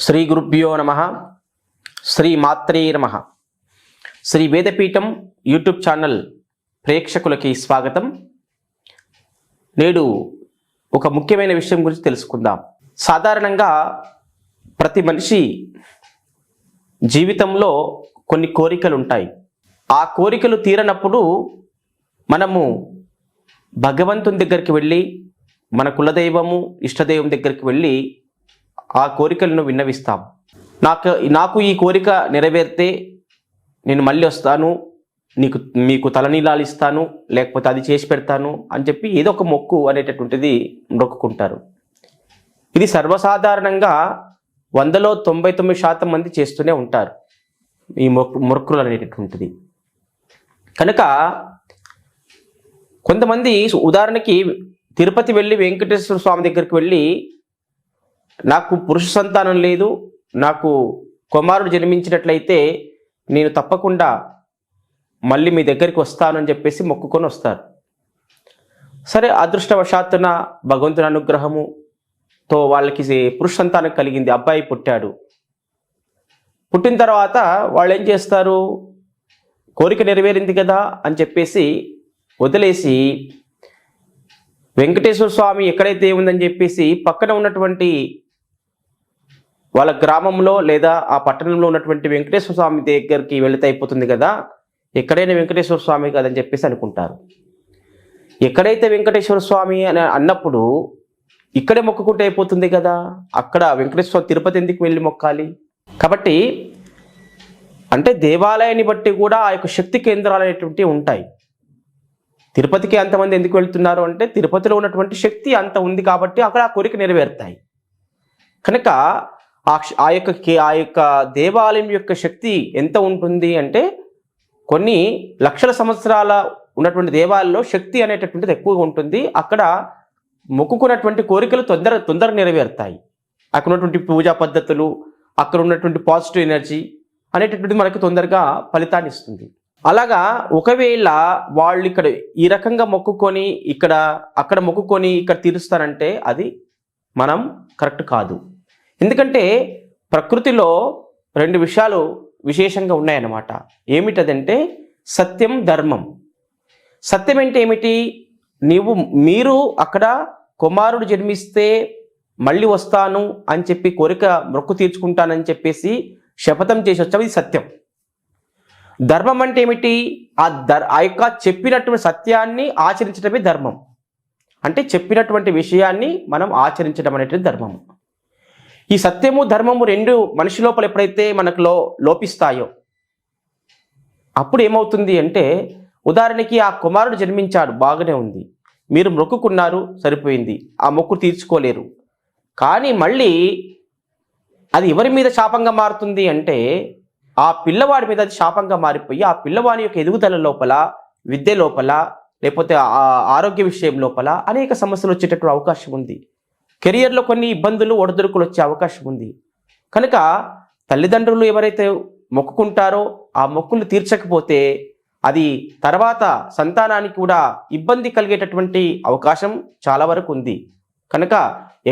శ్రీ గురుభ్యో నమః. శ్రీ మాత్రే నమః. శ్రీ వేదపీఠం యూట్యూబ్ ఛానల్ ప్రేక్షకులకి స్వాగతం. నేడు ఒక ముఖ్యమైన విషయం గురించి తెలుసుకుందాం. సాధారణంగా ప్రతి మనిషి జీవితంలో కొన్ని కోరికలు ఉంటాయి. ఆ కోరికలు తీరనప్పుడు మనము భగవంతుని దగ్గరికి వెళ్ళి, మన కులదైవము ఇష్టదైవం దగ్గరికి వెళ్ళి ఆ కోరికలను విన్నవిస్తాం. నాకు ఈ కోరిక నెరవేరితే నేను మళ్ళీ వస్తాను, మీకు తలనీలాలు ఇస్తాను, లేకపోతే అది చేసి పెడతాను అని చెప్పి ఏదో ఒక మొక్కు అనేటటువంటిది మొక్కుకుంటారు. ఇది సర్వసాధారణంగా 100లో 99% మంది చేస్తూనే ఉంటారు ఈ మొక్కులు అనేటటువంటిది. కనుక కొంతమంది ఉదాహరణకి తిరుపతి వెళ్ళి వెంకటేశ్వర స్వామి దగ్గరికి వెళ్ళి, నాకు పురుష సంతానం లేదు, నాకు కుమారుడు జన్మించినట్లయితే నేను తప్పకుండా మళ్ళీ మీ దగ్గరికి వస్తానని చెప్పేసి మొక్కుకొని వస్తారు. సరే, అదృష్టవశాత్తున భగవంతుని అనుగ్రహముతో వాళ్ళకి పురుష సంతానం కలిగింది, అబ్బాయి పుట్టాడు. పుట్టిన తర్వాత వాళ్ళు ఏం చేస్తారు, కోరిక నెరవేరింది కదా అని చెప్పేసి వదిలేసి వెంకటేశ్వర స్వామి ఎక్కడైతే ఉందని చెప్పేసి పక్కన ఉన్నటువంటి వాళ్ళ గ్రామంలో లేదా ఆ పట్టణంలో ఉన్నటువంటి వెంకటేశ్వర స్వామి దగ్గరికి వెళితే అయిపోతుంది కదా, ఎక్కడైనా వెంకటేశ్వర స్వామి కదని చెప్పేసి అనుకుంటారు. ఎక్కడైతే వెంకటేశ్వర స్వామి అని అన్నప్పుడు ఇక్కడే మొక్కుకుంటే అయిపోతుంది కదా, అక్కడ వెంకటేశ్వర స్వామి తిరుపతి ఎందుకు వెళ్ళి మొక్కాలి? కాబట్టి అంటే దేవాలయాన్ని బట్టి కూడా ఆ యొక్క శక్తి కేంద్రాలు అనేటువంటివి ఉంటాయి. తిరుపతికి అంతమంది ఎందుకు వెళ్తున్నారు అంటే తిరుపతిలో ఉన్నటువంటి శక్తి అంత ఉంది కాబట్టి అక్కడ ఆ కోరిక నెరవేరుతాయి. కనుక ఆ యొక్క దేవాలయం యొక్క శక్తి ఎంత ఉంటుంది అంటే కొన్ని లక్షల సంవత్సరాల ఉన్నటువంటి దేవాలయంలో శక్తి అనేటటువంటిది ఎక్కువగా ఉంటుంది. అక్కడ మొక్కుకున్నటువంటి కోరికలు తొందర నెరవేరుతాయి. అక్కడ ఉన్నటువంటి పూజా పద్ధతులు, అక్కడ ఉన్నటువంటి పాజిటివ్ ఎనర్జీ అనేటటువంటిది మనకి తొందరగా ఫలితాన్ని ఇస్తుంది. అలాగా ఒకవేళ వాళ్ళు ఇక్కడ ఈ రకంగా మొక్కుకొని అక్కడ మొక్కుకొని ఇక్కడ తీరుస్తారంటే అది మనం కరెక్ట్ కాదు. ఎందుకంటే ప్రకృతిలో 2 విషయాలు విశేషంగా ఉన్నాయన్నమాట. ఏమిటదంటే సత్యం, ధర్మం. సత్యం అంటే ఏమిటి? మీరు అక్కడ కుమారుడు జన్మిస్తే మళ్ళీ వస్తాను అని చెప్పి కోరిక మొక్కు తీర్చుకుంటానని చెప్పేసి శపథం చేసి వచ్చావు, ఇది సత్యం. ధర్మం అంటే ఏమిటి? ఆ యొక్క చెప్పినటువంటి సత్యాన్ని ఆచరించడమే ధర్మం. అంటే చెప్పినటువంటి విషయాన్ని మనం ఆచరించడం అనేటువంటి ధర్మం. ఈ సత్యము ధర్మము 2 మనిషి లోపల ఎప్పుడైతే మనకు లోపిస్తాయో అప్పుడు ఏమవుతుంది అంటే, ఉదాహరణకి ఆ కుమారుడు జన్మించాడు, బాగానే ఉంది, మీరు మొక్కుకున్నారు, సరిపోయింది, ఆ మొక్కు తీర్చుకోలేరు. కానీ మళ్ళీ అది ఎవరి మీద శాపంగా మారుతుంది అంటే ఆ పిల్లవాడి మీద అది శాపంగా మారిపోయి ఆ పిల్లవాడి యొక్క ఎదుగుదల లోపల, విద్య లోపల, లేకపోతే ఆరోగ్య విషయం లోపల అనేక సమస్యలు వచ్చేటటువంటి అవకాశం ఉంది. కెరియర్లో కొన్ని ఇబ్బందులు, ఒడిదుడుకులు వచ్చే అవకాశం ఉంది. కనుక తల్లిదండ్రులు ఎవరైతే మొక్కుకుంటారో ఆ మొక్కులు తీర్చకపోతే అది తర్వాత సంతానానికి కూడా ఇబ్బంది కలిగేటటువంటి అవకాశం చాలా వరకు ఉంది. కనుక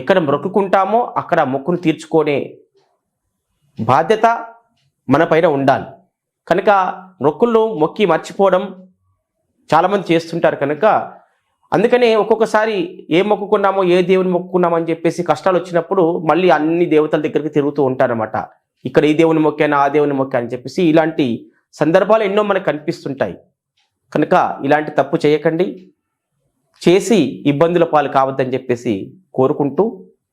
ఎక్కడ మొక్కుకుంటామో అక్కడ మొక్కును తీర్చుకునే బాధ్యత మన పైన ఉండాలి. కనుక మొక్కులు మొక్కి మర్చిపోవడం చాలామంది చేస్తుంటారు. కనుక అందుకనే ఒక్కొక్కసారి ఏ మొక్కుకున్నామో, ఏ దేవుని మొక్కుకున్నామో అని చెప్పేసి కష్టాలు వచ్చినప్పుడు మళ్ళీ అన్ని దేవతల దగ్గరికి తిరుగుతూ ఉంటారన్నమాట. ఇక్కడ ఈ దేవుని మొక్కాను, ఆ దేవుని మొక్కాను అని చెప్పేసి ఇలాంటి సందర్భాలు ఎన్నో మనకు కనిపిస్తుంటాయి. కనుక ఇలాంటి తప్పు చేయకండి, చేసి ఇబ్బందుల పాలు కావద్దని చెప్పేసి కోరుకుంటూ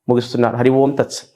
ముగిస్తున్నాను. హరి ఓం తత్సత్.